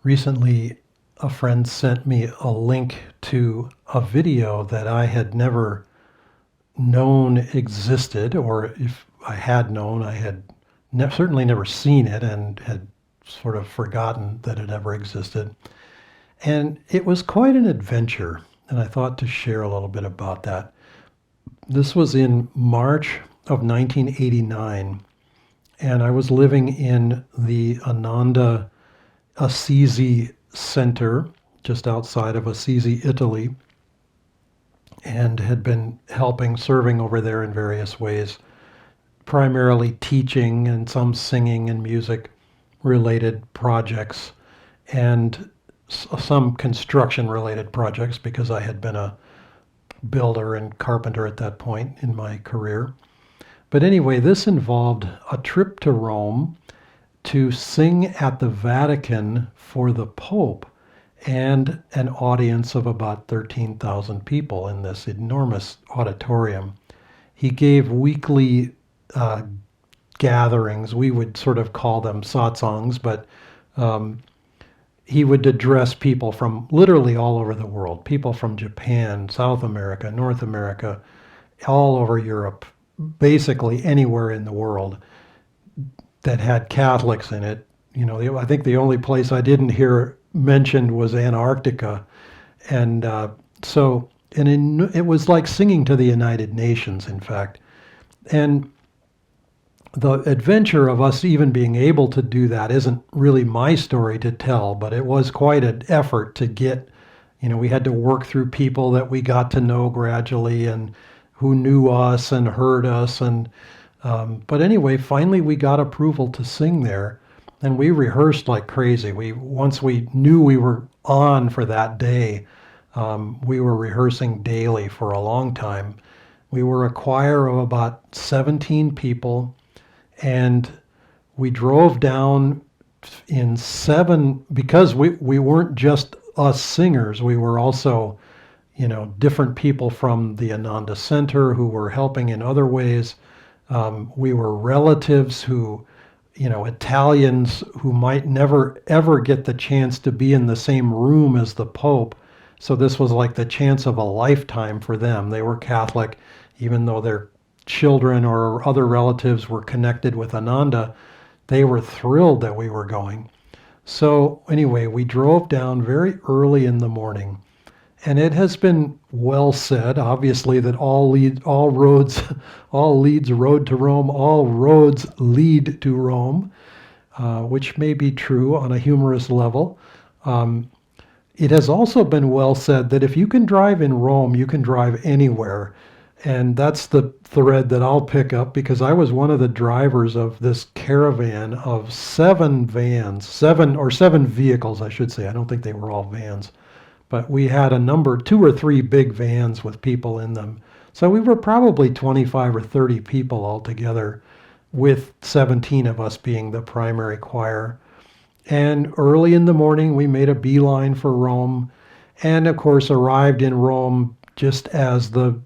recently a friend sent me a link to a video that I had never known existed, or if I had known, I had certainly never seen it and had sort of forgotten that it ever existed. And it was quite an adventure, and I thought to share a little bit about that. This was in March of 1989, and I was living in the Ananda Assisi Center, just outside of Assisi, Italy, and had been serving over there in various ways, primarily teaching and some singing and music related projects, and some construction related projects because I had been a builder and carpenter at that point in my career. But anyway, this involved a trip to Rome to sing at the Vatican for the Pope and an audience of about 13,000 people in this enormous auditorium. He gave weekly gatherings. We would sort of call them satsangs, but he would address people from literally all over the world, people from Japan, South America, North America, all over Europe, basically anywhere in the world that had Catholics in it. You know, I think the only place I didn't hear mentioned was Antarctica. And it was like singing to the United Nations, in fact. And the adventure of us even being able to do that isn't really my story to tell, but it was quite an effort to get, we had to work through people that we got to know gradually and who knew us and heard us. But anyway, finally we got approval to sing there, and we rehearsed like crazy. Once we knew we were on for that day, we were rehearsing daily for a long time. We were a choir of about 17 people, and we drove down in because we weren't just us singers. We were also, different people from the Ananda Center who were helping in other ways. We were relatives who, Italians who might never ever get the chance to be in the same room as the Pope. So this was like the chance of a lifetime for them. They were Catholic, even though their children or other relatives were connected with Ananda. They were thrilled that we were going. So anyway, we drove down very early in the morning, and it has been well said, obviously, that all roads lead to Rome, which may be true on a humorous level. It has also been well said that if you can drive in Rome, you can drive anywhere. And that's the thread that I'll pick up, because I was one of the drivers of this caravan of seven vehicles, I should say. I don't think they were all vans, but we had two or three big vans with people in them. So we were probably 25 or 30 people altogether, with 17 of us being the primary choir. And early in the morning, we made a beeline for Rome, and of course arrived in Rome just as the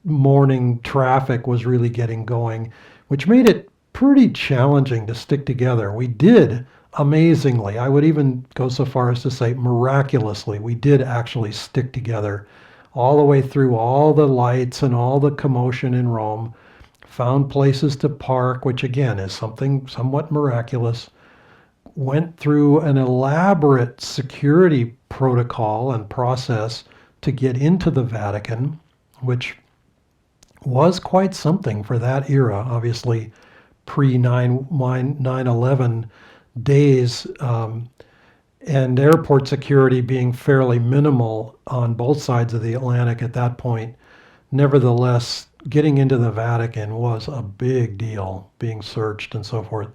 morning traffic was really getting going, which made it pretty challenging to stick together. We did, amazingly, I would even go so far as to say miraculously, we did actually stick together all the way through all the lights and all the commotion in Rome, found places to park, which again is something somewhat miraculous, went through an elaborate security protocol and process to get into the Vatican, which was quite something for that era, obviously pre-9/11 days, and airport security being fairly minimal on both sides of the Atlantic at that point. Nevertheless, getting into the Vatican was a big deal, being searched and so forth.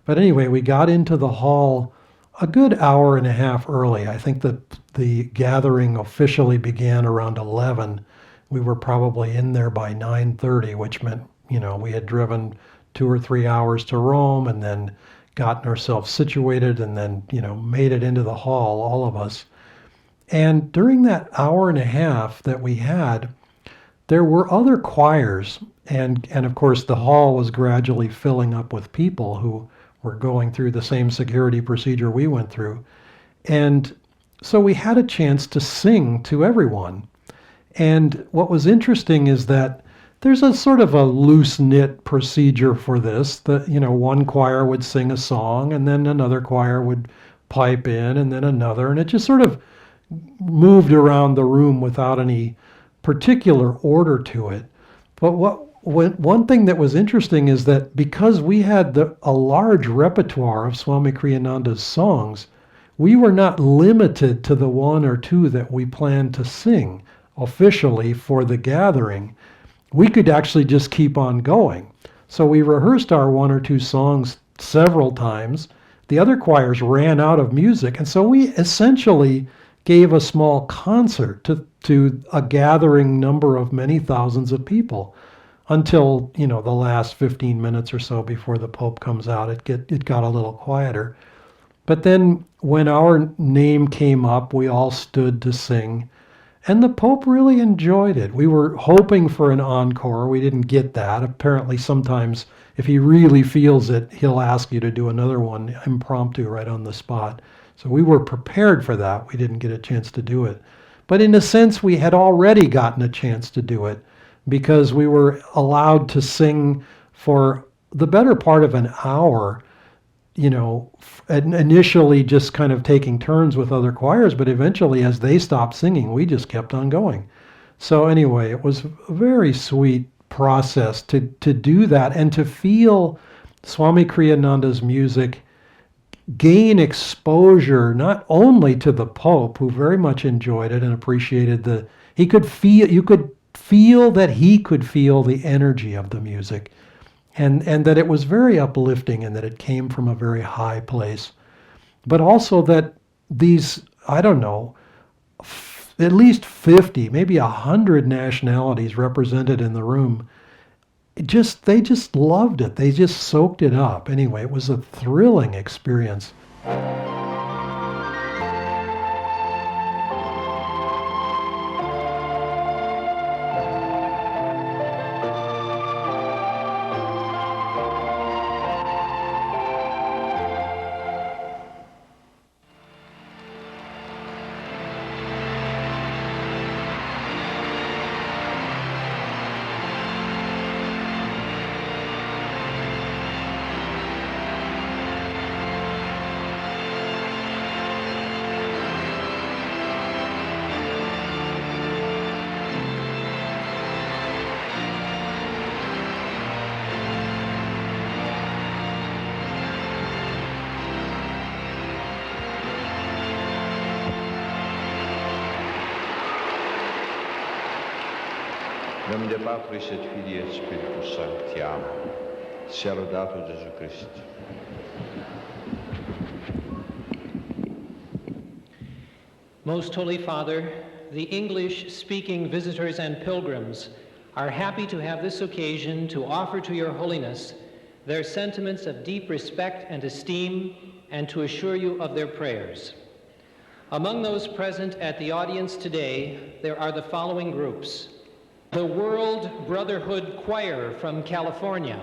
But anyway, we got into the hall a good hour and a half early. I think that the gathering officially began around 11. We were probably in there by 9:30, which meant, we had driven 2 or 3 hours to Rome and then gotten ourselves situated and then, made it into the hall, all of us. And during that hour and a half that we had, there were other choirs. And of course, the hall was gradually filling up with people who were going through the same security procedure we went through. And so we had a chance to sing to everyone. And what was interesting is that there's a sort of a loose knit procedure for this. That one choir would sing a song, and then another choir would pipe in, and then another, and it just sort of moved around the room without any particular order to it. But one thing that was interesting is that because we had a large repertoire of Swami Kriyananda's songs, we were not limited to the one or two that we planned to sing officially for the gathering. We could actually just keep on going. So we rehearsed our one or two songs several times. The other choirs ran out of music, and so we essentially gave a small concert to a gathering number of many thousands of people until the last 15 minutes or so before the Pope comes out. It got a little quieter. But then when our name came up, we all stood to sing. And the Pope really enjoyed it. We were hoping for an encore. We didn't get that. Apparently, sometimes if he really feels it, he'll ask you to do another one impromptu right on the spot. So we were prepared for that. We didn't get a chance to do it. But in a sense, we had already gotten a chance to do it because we were allowed to sing for the better part of an hour, initially just kind of taking turns with other choirs, but eventually as they stopped singing, we just kept on going. So anyway, it was a very sweet process to do that and to feel Swami Kriyananda's music gain exposure not only to the Pope, who very much enjoyed it and appreciated you could feel that he could feel the energy of the music, and that it was very uplifting and that it came from a very high place. But also that these, I don't know, at least 50, maybe 100 nationalities represented in the room, they just loved it. They just soaked it up. Anyway, it was a thrilling experience. În nome de Patris et Filii et Spiritus Sancti. Amen. Sia lodato Gesù Cristo. Most Holy Father, the English-speaking visitors and pilgrims are happy to have this occasion to offer to Your Holiness their sentiments of deep respect and esteem and to assure you of their prayers. Among those present at the audience today, there are the following groups: the World Brotherhood Choir from California,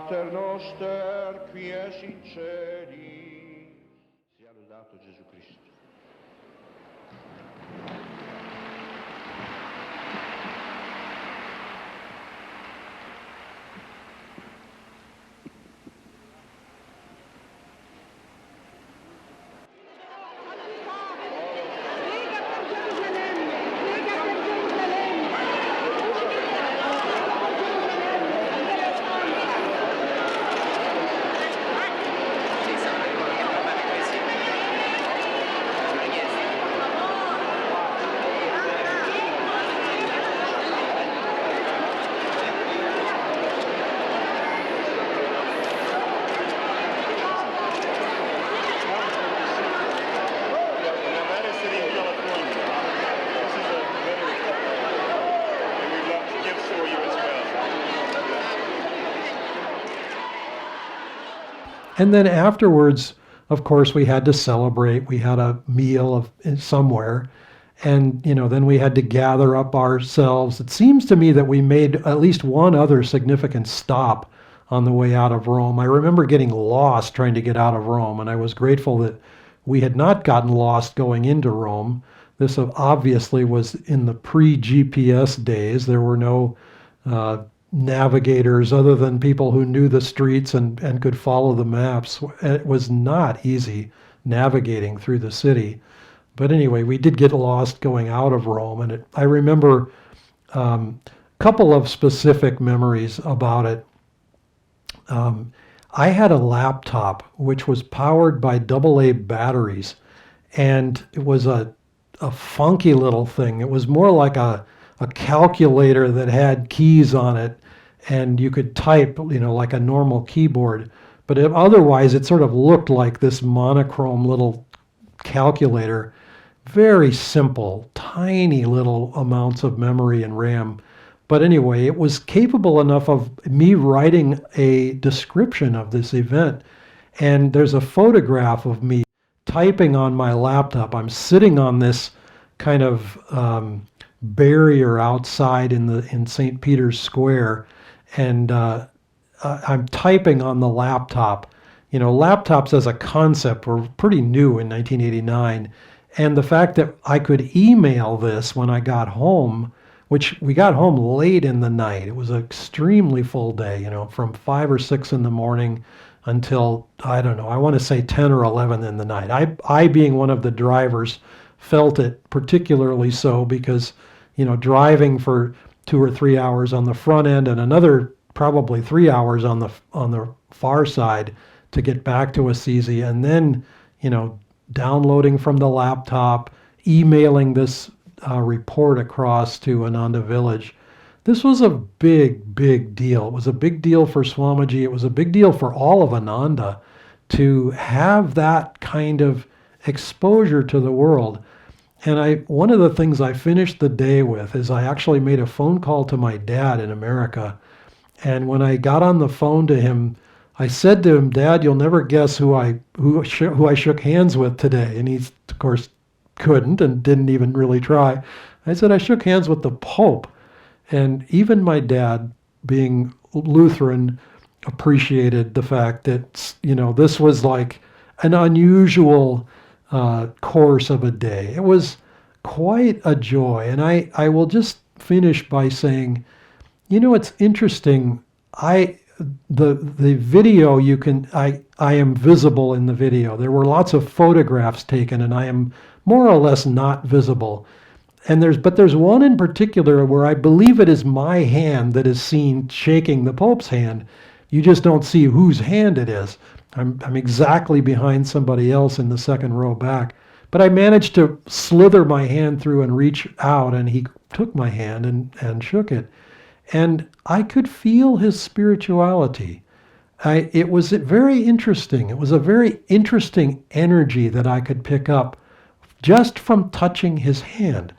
Pater noster, qui es in celis, sia lodato Gesù Cristo. Prega per Gerusalemme, And then afterwards, of course, we had to celebrate. We had a meal of somewhere, and then we had to gather up ourselves. It seems to me that we made at least one other significant stop on the way out of Rome. I remember getting lost trying to get out of Rome, and I was grateful that we had not gotten lost going into Rome. This obviously was in the pre-GPS days. There were no navigators other than people who knew the streets and could follow the maps. It was not easy navigating through the city. But anyway, we did get lost going out of Rome, and I remember a couple of specific memories about it. I had a laptop which was powered by AA batteries, and it was a funky little thing. It was more like a calculator that had keys on it, and you could type, like a normal keyboard. But otherwise, it sort of looked like this monochrome little calculator. Very simple, tiny little amounts of memory and RAM. But anyway, it was capable enough of me writing a description of this event. And there's a photograph of me typing on my laptop. I'm sitting on this kind of barrier outside in St. Peter's Square, and I'm typing on the laptop. Laptops as a concept were pretty new in 1989, and the fact that I could email this when I got home, which we got home late in the night. It was an extremely full day, from 5 or 6 in the morning until, I don't know, I want to say 10 or 11 in the night. I being one of the drivers, felt it particularly so because, driving for 2 or 3 hours on the front end and another probably 3 hours on the far side to get back to Assisi, and then, downloading from the laptop, emailing this report across to Ananda Village. This was a big, big deal. It was a big deal for Swamiji. It was a big deal for all of Ananda to have that kind of exposure to the world. And one of the things I finished the day with is I actually made a phone call to my dad in America. And when I got on the phone to him, I said to him, "Dad, you'll never guess who I shook hands with today." And he, of course, couldn't and didn't even really try. I said, "I shook hands with the Pope." And even my dad, being Lutheran, appreciated the fact that, this was like an unusual course of a day. It was quite a joy. And I will just finish by saying, it's interesting. The video I am visible in the video. There were lots of photographs taken, and I am more or less not visible. And there's one in particular where I believe it is my hand that is seen shaking the Pope's hand. You just don't see whose hand it is. I'm exactly behind somebody else in the second row back. But I managed to slither my hand through and reach out, and he took my hand and shook it. And I could feel his spirituality. It was very interesting. It was a very interesting energy that I could pick up just from touching his hand.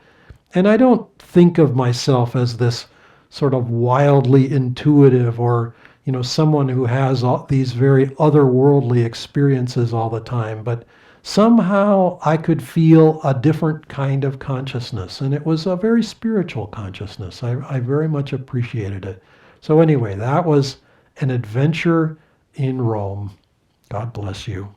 And I don't think of myself as this sort of wildly intuitive or, someone who has all these very otherworldly experiences all the time. But somehow I could feel a different kind of consciousness, and it was a very spiritual consciousness. I very much appreciated it. So anyway, that was an adventure in Rome. God bless you.